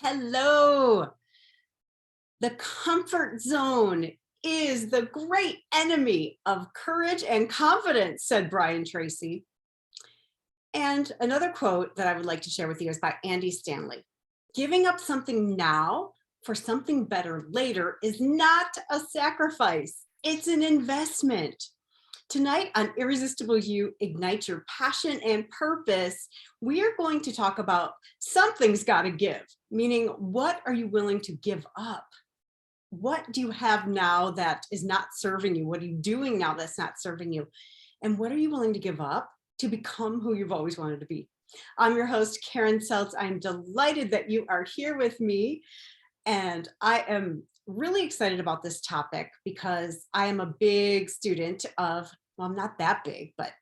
Hello. The comfort zone is the great enemy of courage and confidence, said Brian Tracy. And another quote that I would like to share with you is by Andy Stanley. Giving up something now for something better later is not a sacrifice, it's an investment. Tonight on Irresistible You, Ignite Your Passion and Purpose, we are going to talk about something's got to give, meaning what are you willing to give up? What do you have now that is not serving you? What are you doing now that's not serving you? And what are you willing to give up to become who you've always wanted to be? I'm your host, Karen Seltz. I'm delighted that you are here with me. And I am really excited about this topic because I am a big student of, well, I'm not that big, but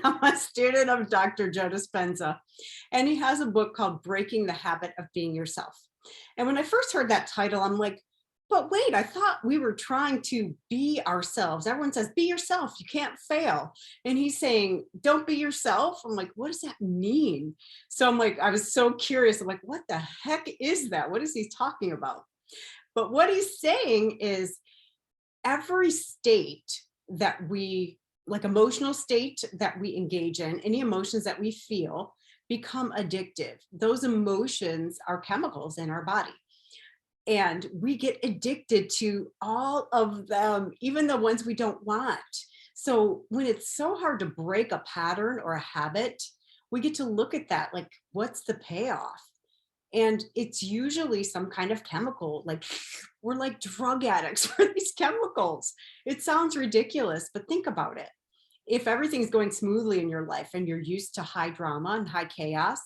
I'm a student of Dr. Joe Dispenza. And he has a book called Breaking the Habit of Being Yourself. And when I first heard that title, I'm like, but wait, I thought we were trying to be ourselves. Everyone says, be yourself, you can't fail. And he's saying, don't be yourself. I'm like, what does that mean? So I'm like, I was so curious. I'm like, what the heck is that? What is he talking about? But what he's saying is every state that we, like emotional state that we engage in, any emotions that we feel become addictive. Those emotions are chemicals in our body. And we get addicted to all of them, even the ones we don't want. So when it's so hard to break a pattern or a habit, we get to look at that, like, what's the payoff? And it's usually some kind of chemical, like we're like drug addicts for these chemicals. It sounds ridiculous, but think about it. If everything's going smoothly in your life and you're used to high drama and high chaos,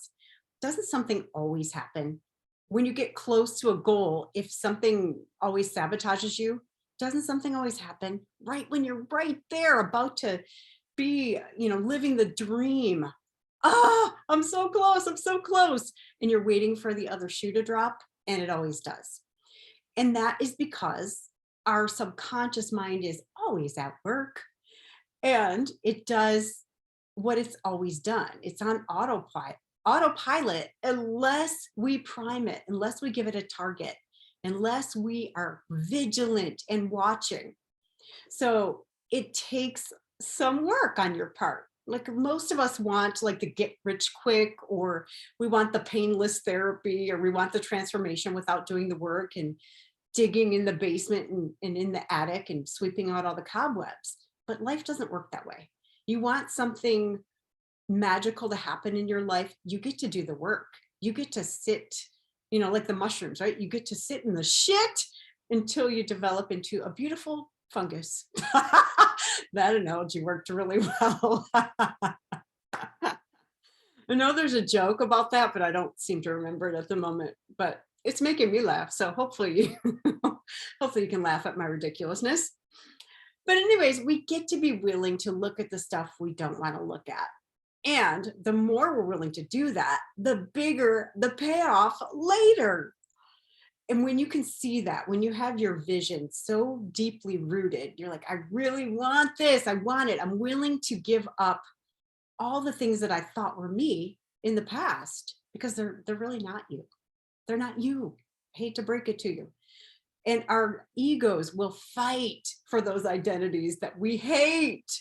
doesn't something always happen? When you get close to a goal, if something always sabotages you, doesn't something always happen right when you're right there about to be, living the dream? I'm so close, I'm so close. And you're waiting for the other shoe to drop, and it always does. And that is because our subconscious mind is always at work, and it does what it's always done. It's on autopilot unless we prime it, unless we give it a target, unless we are vigilant and watching. So it takes some work on your part. Like most of us want like the get rich quick, or we want the painless therapy, or we want the transformation without doing the work and digging in the basement and in the attic and sweeping out all the cobwebs. But life doesn't work that way. You want something magical to happen in your life, you get to do the work. You get to sit, like the mushrooms, right? You get to sit in the shit until you develop into a beautiful fungus. That analogy worked really well. I know there's a joke about that, but I don't seem to remember it at the moment. But it's making me laugh. So hopefully, hopefully you can laugh at my ridiculousness. But anyways, we get to be willing to look at the stuff we don't want to look at. And the more we're willing to do that, the bigger the payoff later. And when you can see that, when you have your vision so deeply rooted, you're like, I really want this. I want it. I'm willing to give up all the things that I thought were me in the past because they're really not you. They're not you. I hate to break it to you. And our egos will fight for those identities that we hate.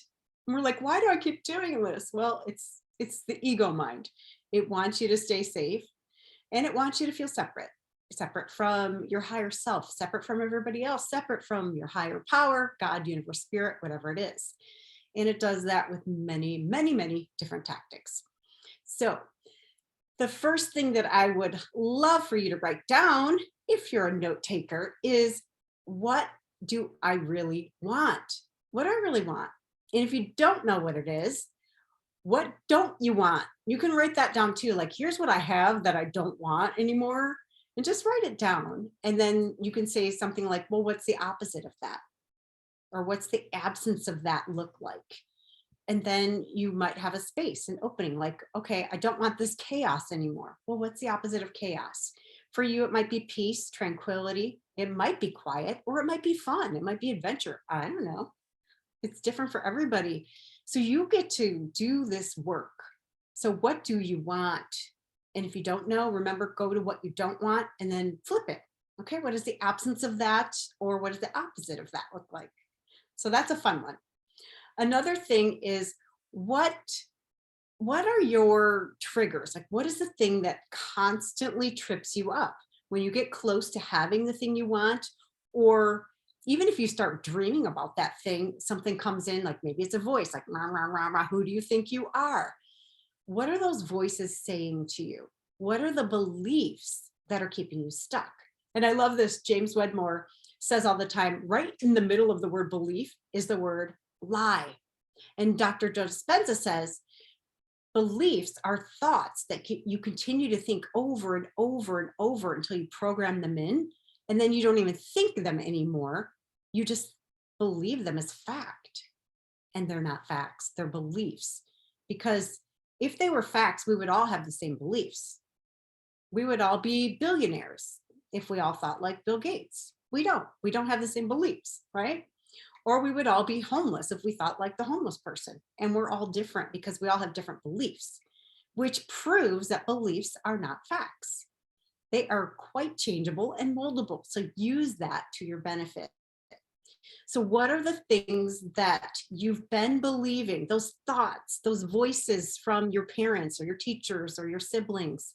And we're like, why do I keep doing this? Well, it's the ego mind. It wants you to stay safe, and it wants you to feel separate from your higher self, separate from everybody else, separate from your higher power, God, universe, spirit, whatever it is. And it does that with many, many, many different tactics. So the first thing that I would love for you to write down, if you're a note taker, is what do I really want? What do I really want? And if you don't know what it is, what don't you want? You can write that down too. Like, here's what I have that I don't want anymore. And just write it down. And then you can say something like, well, what's the opposite of that? Or what's the absence of that look like? And then you might have a space, an opening, like, okay, I don't want this chaos anymore. Well, what's the opposite of chaos? For you, it might be peace, tranquility. It might be quiet, or it might be fun. It might be adventure. I don't know. It's different for everybody. So you get to do this work. So what do you want? And if you don't know, remember, go to what you don't want and then flip it. Okay, what is the absence of that? Or what does the opposite of that look like? So that's a fun one. Another thing is, what are your triggers? Like, what is the thing that constantly trips you up when you get close to having the thing you want? Or even if you start dreaming about that thing, something comes in, like maybe it's a voice like, rah, rah, rah, rah, who do you think you are? What are those voices saying to you? What are the beliefs that are keeping you stuck? And I love this. James Wedmore says all the time, right in the middle of the word belief is the word lie. And Dr. Joe Dispenza says, beliefs are thoughts that you continue to think over and over and over until you program them in. And then you don't even think them anymore. You just believe them as fact. And they're not facts, they're beliefs. Because if they were facts, we would all have the same beliefs. We would all be billionaires if we all thought like Bill Gates. We don't have the same beliefs, right? Or we would all be homeless if we thought like the homeless person. And we're all different because we all have different beliefs, which proves that beliefs are not facts. They are quite changeable and moldable. So use that to your benefit. So what are the things that you've been believing, those thoughts, those voices from your parents or your teachers or your siblings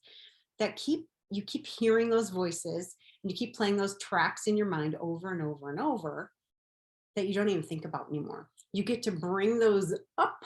that you keep hearing those voices and you keep playing those tracks in your mind over and over and over that you don't even think about anymore? You get to bring those up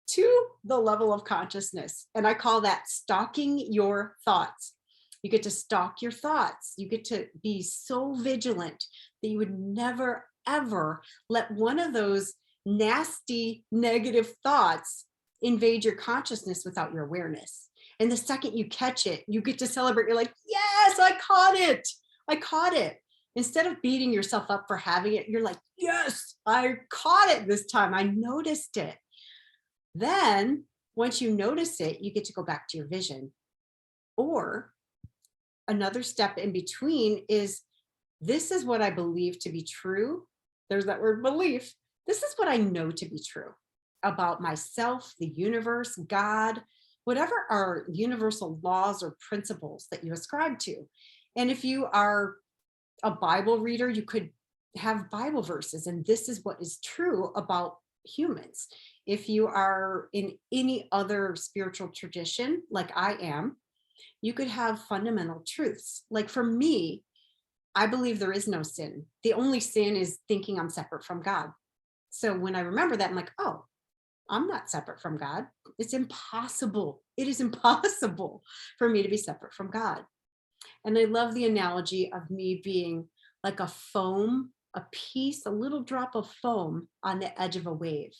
to the level of consciousness. And I call that stalking your thoughts. You get to stalk your thoughts. You get to be so vigilant that you would never, ever let one of those nasty negative thoughts invade your consciousness without your awareness. And the second you catch it, you get to celebrate. You're like, yes, I caught it. I caught it. Instead of beating yourself up for having it, you're like, yes, I caught it this time. I noticed it. Then once you notice it, you get to go back to your vision. Or another step in between is, this is what I believe to be true. There's that word belief. This is what I know to be true about myself, the universe, God, whatever are universal laws or principles that you ascribe to. And if you are a Bible reader, you could have Bible verses, and this is what is true about humans. If you are in any other spiritual tradition, like I am, you could have fundamental truths. Like for me, I believe there is no sin. The only sin is thinking I'm separate from God. So when I remember that, I'm like, oh, I'm not separate from God. It's impossible. It is impossible for me to be separate from God. And I love the analogy of me being like a foam, a little drop of foam on the edge of a wave.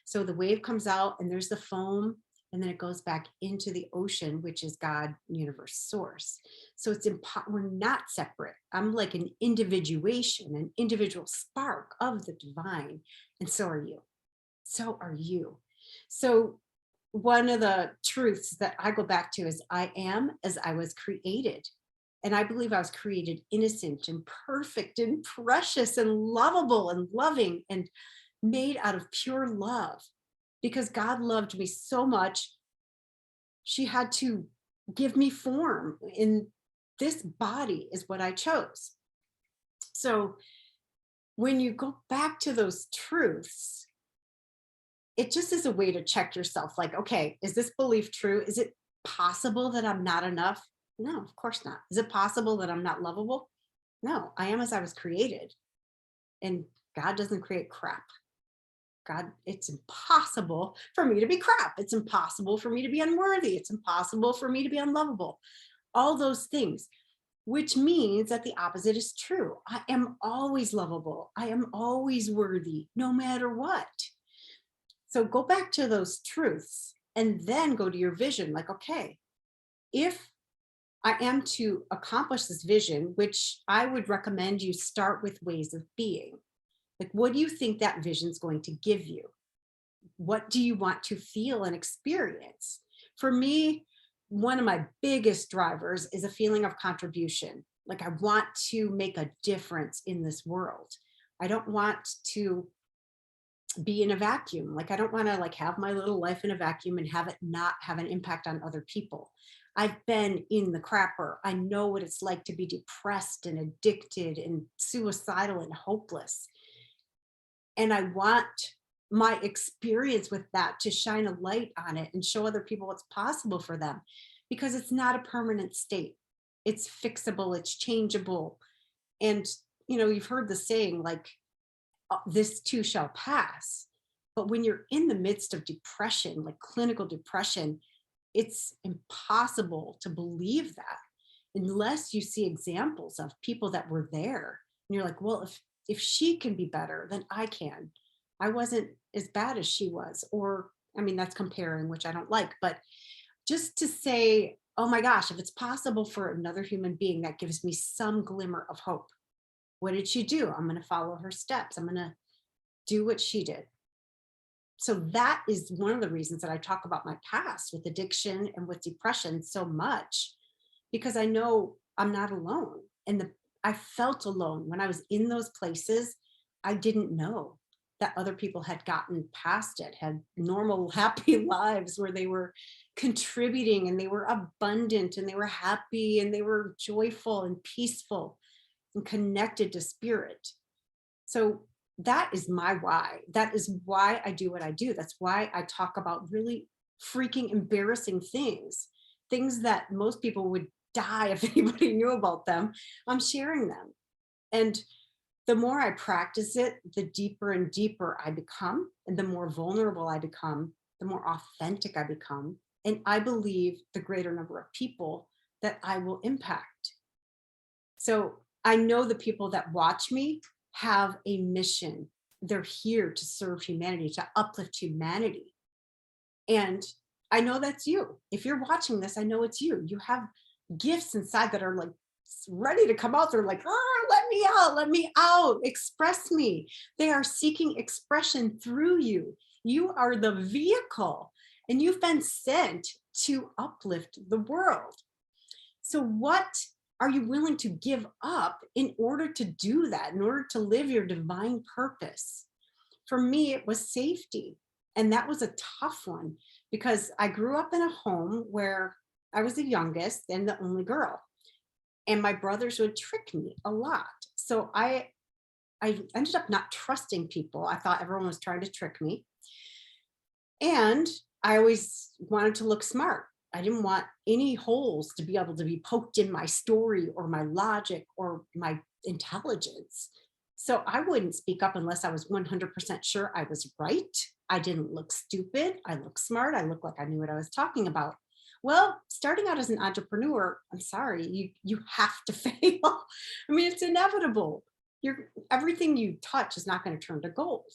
So the wave comes out and there's the foam, and then it goes back into the ocean, which is God, universe, source. So we're not separate. I'm like an individuation, an individual spark of the divine. And so are you. So are you. So one of the truths that I go back to is, I am as I was created. And I believe I was created innocent and perfect and precious and lovable and loving and made out of pure love. Because God loved me so much, she had to give me form in this body is what I chose. So when you go back to those truths, it just is a way to check yourself. Like, okay, is this belief true? Is it possible that I'm not enough? No, of course not. Is it possible that I'm not lovable? No, I am as I was created. And God doesn't create crap. God, it's impossible for me to be crap. It's impossible for me to be unworthy. It's impossible for me to be unlovable. All those things, which means that the opposite is true. I am always lovable. I am always worthy, no matter what. So go back to those truths and then go to your vision. Like, okay, if I am to accomplish this vision, which I would recommend you start with ways of being. Like, what do you think that vision is going to give you? What do you want to feel and experience? For me, one of my biggest drivers is a feeling of contribution. Like, I want to make a difference in this world. I don't want to be in a vacuum. Like, I don't want to like have my little life in a vacuum and have it not have an impact on other people. I've been in the crapper. I know what it's like to be depressed and addicted and suicidal and hopeless. And I want my experience with that to shine a light on it and show other people what's possible for them, because it's not a permanent state. It's fixable, it's changeable. And, you've heard the saying, like, this too shall pass. But when you're in the midst of depression, like clinical depression, it's impossible to believe that unless you see examples of people that were there. And you're like, well, if she can be better, then I can. I wasn't as bad as she was. Or, I mean, that's comparing, which I don't like, but just to say, oh my gosh, if it's possible for another human being, that gives me some glimmer of hope. What did she do? I'm going to follow her steps. I'm going to do what she did. So that is one of the reasons that I talk about my past with addiction and with depression so much, because I know I'm not alone. And I felt alone when I was in those places. I didn't know that other people had gotten past it, had normal, happy lives where they were contributing and they were abundant and they were happy and they were joyful and peaceful and connected to spirit. So that is my why. That is why I do what I do. That's why I talk about really freaking embarrassing things, things that most people would die if anybody knew about them. I'm sharing them. And the more I practice it, the deeper and deeper I become, and the more vulnerable I become, the more authentic I become. And I believe the greater number of people that I will impact. So I know the people that watch me have a mission. They're here to serve humanity, to uplift humanity. And I know that's you. If you're watching this, I know it's you. You have gifts inside that are like ready to come out. They're like, let me out, express me. They are seeking expression through you. You are the vehicle, and you've been sent to uplift the world. So what are you willing to give up in order to do that, in order to live your divine purpose? For me, it was safety. And that was a tough one, because I grew up in a home where I was the youngest and the only girl. And my brothers would trick me a lot. So I ended up not trusting people. I thought everyone was trying to trick me. And I always wanted to look smart. I didn't want any holes to be able to be poked in my story or my logic or my intelligence. So I wouldn't speak up unless I was 100% sure I was right. I didn't look stupid. I looked smart. I looked like I knew what I was talking about. Well, starting out as an entrepreneur, I'm sorry, you have to fail. I mean, it's inevitable. Everything you touch is not going to turn to gold.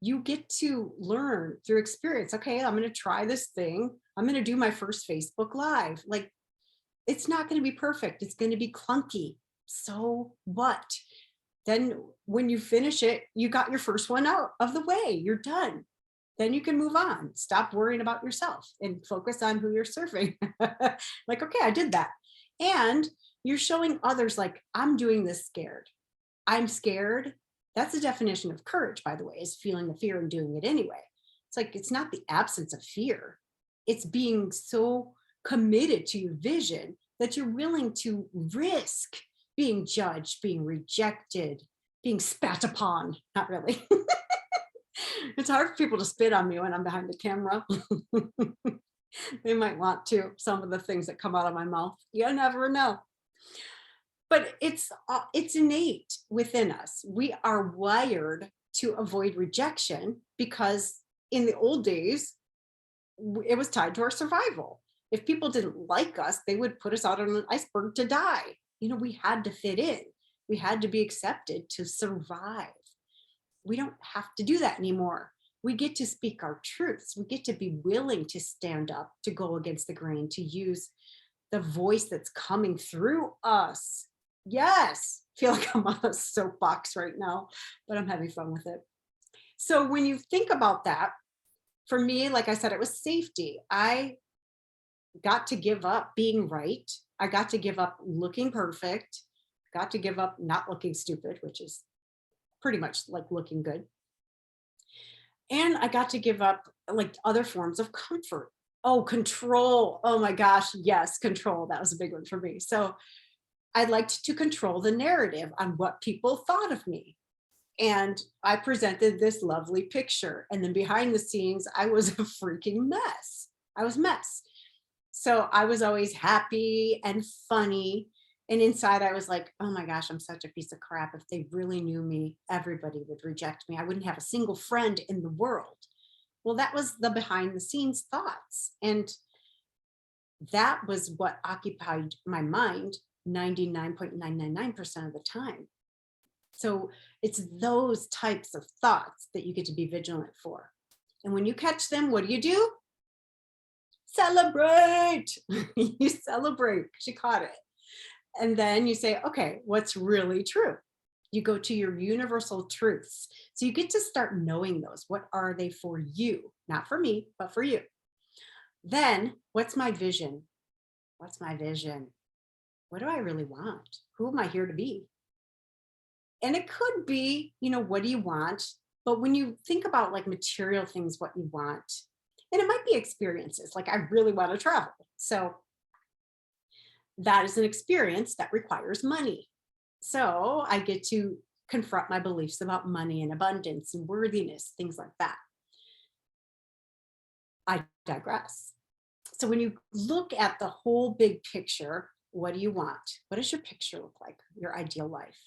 You get to learn through experience. Okay, I'm going to try this thing. I'm going to do my first Facebook Live. Like, it's not going to be perfect. It's going to be clunky. So what? Then when you finish it, you got your first one out of the way. You're done. Then you can move on. Stop worrying about yourself and focus on who you're serving. Like, okay, I did that. And you're showing others, like, I'm doing this scared. I'm scared. That's the definition of courage, by the way, is feeling the fear and doing it anyway. It's like, it's not the absence of fear. It's being so committed to your vision that you're willing to risk being judged, being rejected, being spat upon. Not really. It's hard for people to spit on me when I'm behind the camera. They might want to, some of the things that come out of my mouth. You never know. But it's innate within us. We are wired to avoid rejection because in the old days, it was tied to our survival. If people didn't like us, they would put us out on an iceberg to die. We had to fit in. We had to be accepted to survive. We don't have to do that anymore. We get to speak our truths. We get to be willing to stand up, to go against the grain, to use the voice that's coming through us. Yes, I feel like I'm on a soapbox right now, but I'm having fun with it. So when you think about that, for me, like I said, it was safety. I got to give up being right. I got to give up looking perfect. Got to give up not looking stupid, which is pretty much like looking good. And I got to give up like other forms of comfort. Oh, control. Oh my gosh. Yes, control. That was a big one for me. So I liked to control the narrative on what people thought of me. And I presented this lovely picture. And then behind the scenes, I was a freaking mess. I was a mess. So I was always happy and funny. And inside, I was like, oh my gosh, I'm such a piece of crap. If they really knew me, everybody would reject me. I wouldn't have a single friend in the world. Well, that was the behind the scenes thoughts. And that was what occupied my mind 99.999% of the time. So it's those types of thoughts that you get to be vigilant for. And when you catch them, what do? Celebrate. You celebrate because you caught it. And then you say, okay, what's really true? You go to your universal truths. So you get to start knowing those. What are they for you? Not for me, but for you. Then what's my vision? What's my vision? What do I really want? Who am I here to be? And it could be, what do you want? But when you think about like material things, what you want, and it might be experiences, like I really want to travel. So that is an experience that requires money. So I get to confront my beliefs about money and abundance and worthiness, things like that. I digress. So when you look at the whole big picture, what do you want? What does your picture look like? Your ideal life?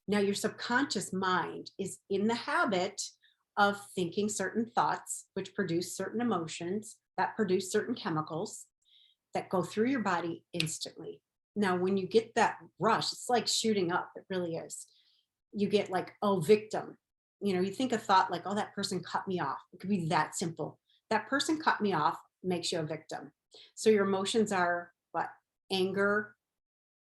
Now, your subconscious mind is in the habit of thinking certain thoughts, which produce certain emotions, that produce certain chemicals that go through your body instantly. Now, when you get that rush, it's like shooting up. It really is. You get like, oh, victim. You think a thought like, oh, that person cut me off. It could be that simple. That person cut me off makes you a victim. So your emotions are what? Anger,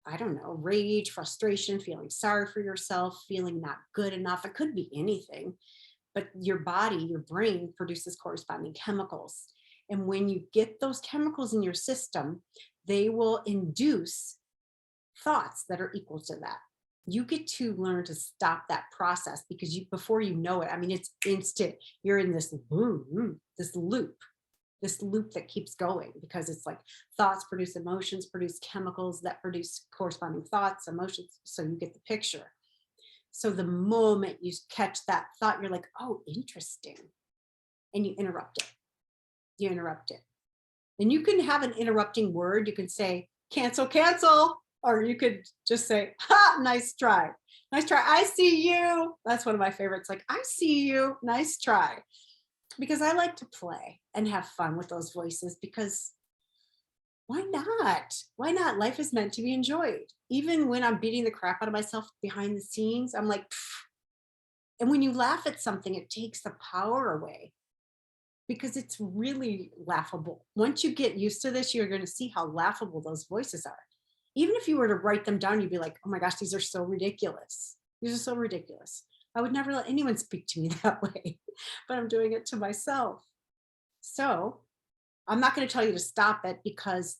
I don't know, rage, frustration, feeling sorry for yourself, feeling not good enough. It could be anything, but your body, your brain produces corresponding chemicals. And when you get those chemicals in your system, they will induce thoughts that are equal to that. You get to learn to stop that process because before you know it, I mean, it's instant. You're in this loop that keeps going because it's like thoughts produce emotions, produce chemicals that produce corresponding thoughts, emotions. So you get the picture. So the moment you catch that thought, you're like, oh, interesting. And you interrupt it. And you can have an interrupting word. You can say, cancel, cancel. Or you could just say, ha, nice try. Nice try. I see you. That's one of my favorites. Like, I see you. Nice try. Because I like to play and have fun with those voices because why not? Why not? Life is meant to be enjoyed. Even when I'm beating the crap out of myself behind the scenes, I'm like, pfft. And when you laugh at something, it takes the power away because it's really laughable. Once you get used to this, you're going to see how laughable those voices are. Even if you were to write them down, you'd be like, oh my gosh, these are so ridiculous. These are so ridiculous. I would never let anyone speak to me that way, but I'm doing it to myself. So I'm not going to tell you to stop it because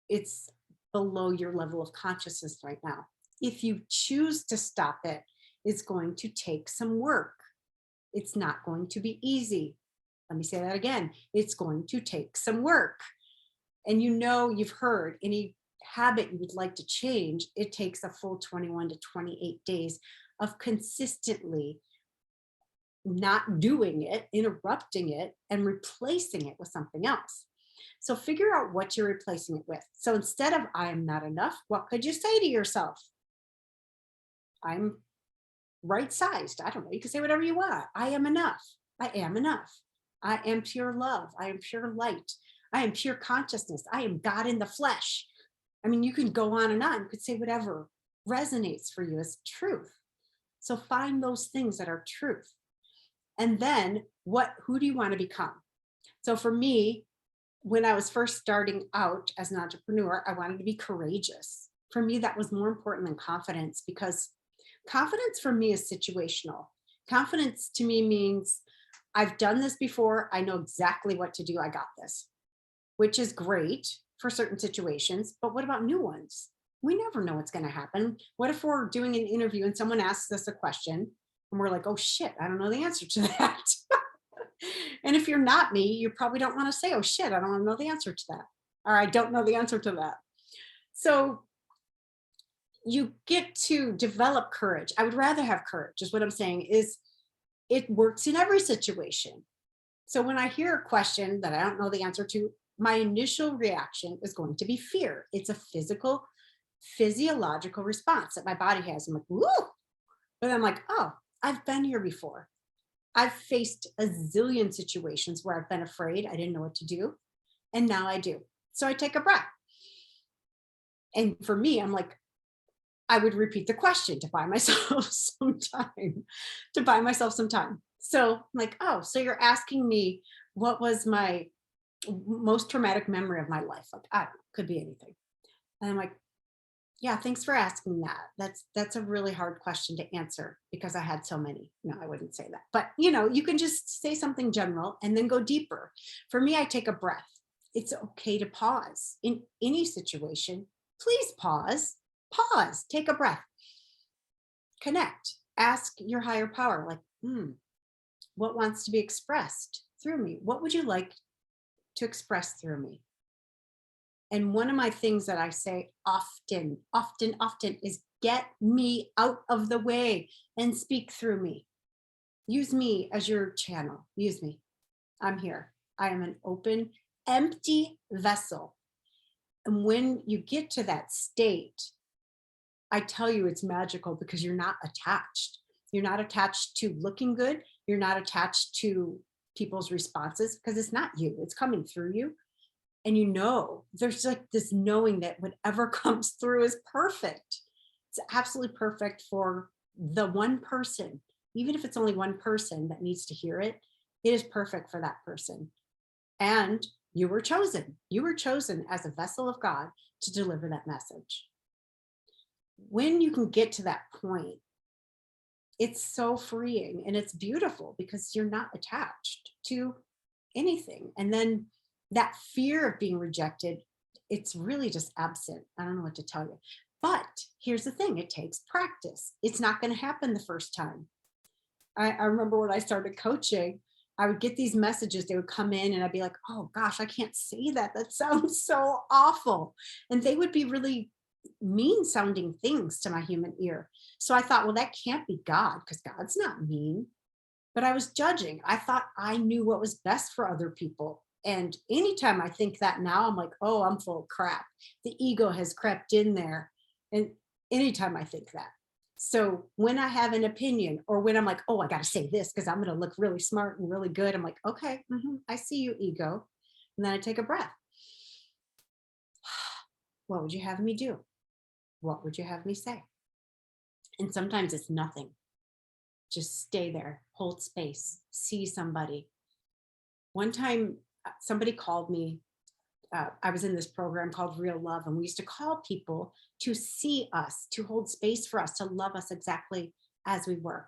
it's below your level of consciousness right now. If you choose to stop it, it's going to take some work. It's not going to be easy. Let me say that again. It's going to take some work. And you've heard any habit you would like to change, it takes a full 21 to 28 days of consistently not doing it, interrupting it, and replacing it with something else. So figure out what you're replacing it with. So instead of I am not enough, what could you say to yourself? I'm right sized. I don't know. You can say whatever you want. I am enough. I am enough. I am pure love. I am pure light. I am pure consciousness. I am God in the flesh. I mean, you can go on and on. You could say whatever resonates for you as truth. So find those things that are truth. And then who do you want to become? So for me, when I was first starting out as an entrepreneur, I wanted to be courageous. For me, that was more important than confidence because confidence for me is situational. Confidence to me means I've done this before. I know exactly what to do. I got this, which is great for certain situations. But what about new ones? We never know what's going to happen. What if we're doing an interview and someone asks us a question and we're like, oh shit, I don't know the answer to that. And if you're not me, you probably don't want to say, oh shit, I don't want to know the answer to that. Or I don't know the answer to that. So you get to develop courage. I would rather have courage, is what I'm saying, is it works in every situation. So when I hear a question that I don't know the answer to, my initial reaction is going to be fear. It's a physiological response that my body has. I'm like, woo. But I'm like, oh, I've been here before. I've faced a zillion situations where I've been afraid. I didn't know what to do. And now I do. So I take a breath. And for me, I'm like, I would repeat the question to buy myself some time, to buy myself some time. So I'm like, oh, so you're asking me what was my most traumatic memory of my life? Like, I don't know, could be anything. And I'm like, yeah, thanks for asking that. That's a really hard question to answer because I had so many. No, I wouldn't say that. But you can just say something general and then go deeper. For me, I take a breath. It's okay to pause in any situation. Please pause. Pause. Take a breath. Connect. Ask your higher power, like, what wants to be expressed through me? What would you like to express through me? And one of my things that I say often is get me out of the way and speak through me. Use me as your channel. Use me. I'm here. I am an open, empty vessel. And when you get to that state, I tell you it's magical because you're not attached. You're not attached to looking good. You're not attached to people's responses because it's not you. It's coming through you. And there's like this knowing that whatever comes through is perfect. It's absolutely perfect for the one person. Even if it's only one person that needs to hear it, it is perfect for that person. And you were chosen. You were chosen as a vessel of God to deliver that message. When you can get to that point, it's so freeing and it's beautiful because you're not attached to anything. And then that fear of being rejected, it's really just absent. I don't know what to tell you. But here's the thing, it takes practice. It's not going to happen the first time. I remember when I started coaching, I would get these messages, they would come in and I'd be like, oh gosh, I can't say that. That sounds so awful. And they would be really mean sounding things to my human ear. So I thought, well, that can't be God because God's not mean. But I was judging. I thought I knew what was best for other people. And anytime I think that now, I'm like, oh, I'm full of crap. The ego has crept in there. And anytime I think that. So when I have an opinion or when I'm like, oh, I got to say this because I'm going to look really smart and really good, I'm like, okay, I see you, ego. And then I take a breath. What would you have me do? What would you have me say? And sometimes it's nothing. Just stay there, hold space, see somebody. One time, somebody called me. I was in this program called Real Love, and we used to call people to see us, to hold space for us, to love us exactly as we were.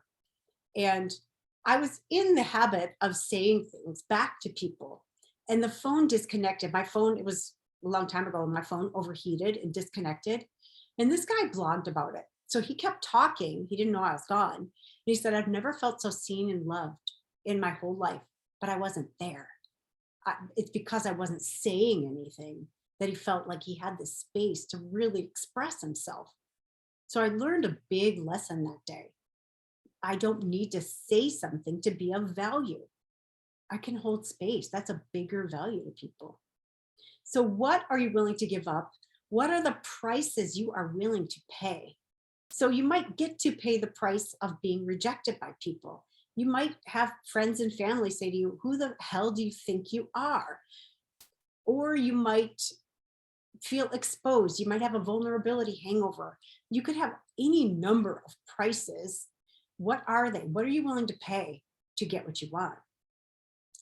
And I was in the habit of saying things back to people, and the phone disconnected. My phone, it was a long time ago, my phone overheated and disconnected. And this guy blogged about it. So he kept talking. He didn't know I was gone. And he said, I've never felt so seen and loved in my whole life, but I wasn't there. It's because I wasn't saying anything that he felt like he had the space to really express himself. So I learned a big lesson that day. I don't need to say something to be of value. I can hold space. That's a bigger value to people. So what are you willing to give up? What are the prices you are willing to pay? So you might get to pay the price of being rejected by people. You might have friends and family say to you, who the hell do you think you are? Or you might feel exposed. You might have a vulnerability hangover. You could have any number of prices. What are they? What are you willing to pay to get what you want?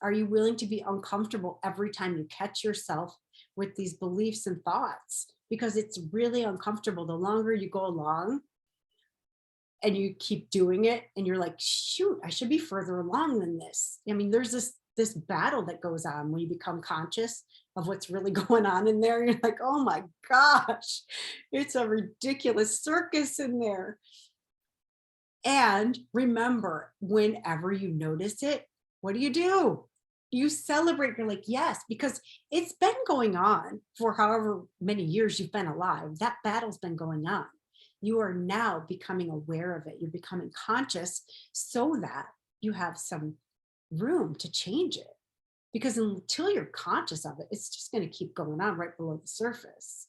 Are you willing to be uncomfortable every time you catch yourself with these beliefs and thoughts? Because it's really uncomfortable. The longer you go along and you keep doing it and you're like, shoot, I should be further along than this. I mean, there's this battle that goes on when you become conscious of what's really going on in there. You're like, oh my gosh, it's a ridiculous circus in there. And remember, whenever you notice it, What do? You celebrate. You're like, yes, because it's been going on for however many years you've been alive. That battle's been going on. You are now becoming aware of it. You're becoming conscious so that you have some room to change it. Because until you're conscious of it, it's just going to keep going on right below the surface.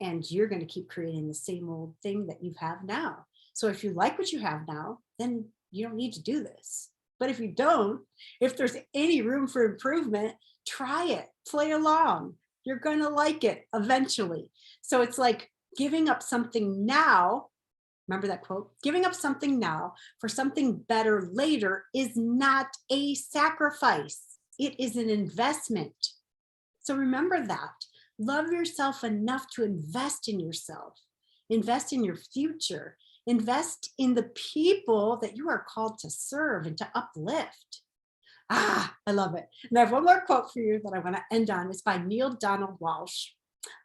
And you're going to keep creating the same old thing that you have now. So if you like what you have now, then you don't need to do this. But if you don't, if there's any room for improvement, try it, play along. You're going to like it eventually. So it's like giving up something now. Remember that quote? Giving up something now for something better later is not a sacrifice. It is an investment. So remember that. Love yourself enough to invest in yourself, invest in your future, invest in the people that you are called to serve and to uplift. Ah, I love it. And I have one more quote for you that I want to end on. It's by Neil Donald Walsh.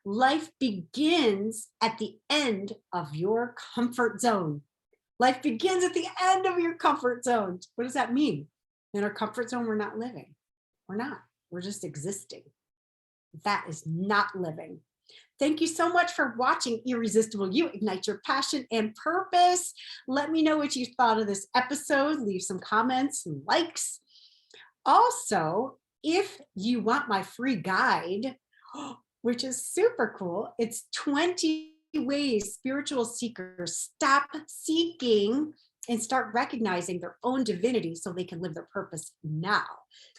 Life begins at the end of your comfort zone. Life begins at the end of your comfort zone. What does that mean? In our comfort zone, we're not living. We're not. We're just existing. That is not living. Thank you so much for watching Irresistible You. Ignite your passion and purpose. Let me know what you thought of this episode. Leave some comments and likes. Also, if you want my free guide, which is super cool, it's 20 ways spiritual seekers stop seeking and start recognizing their own divinity so they can live their purpose now.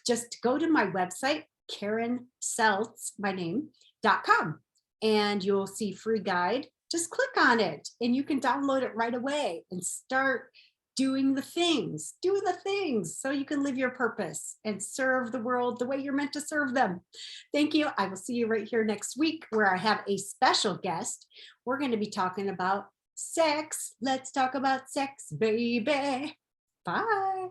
Just go to my website, Karen Seltz, my name, .com, and you'll see free guide. Just click on it and you can download it right away and start doing the things so you can live your purpose and serve the world the way you're meant to serve them. Thank you. I will see you right here next week where I have a special guest. We're going to be talking about sex. Let's talk about sex, baby. Bye.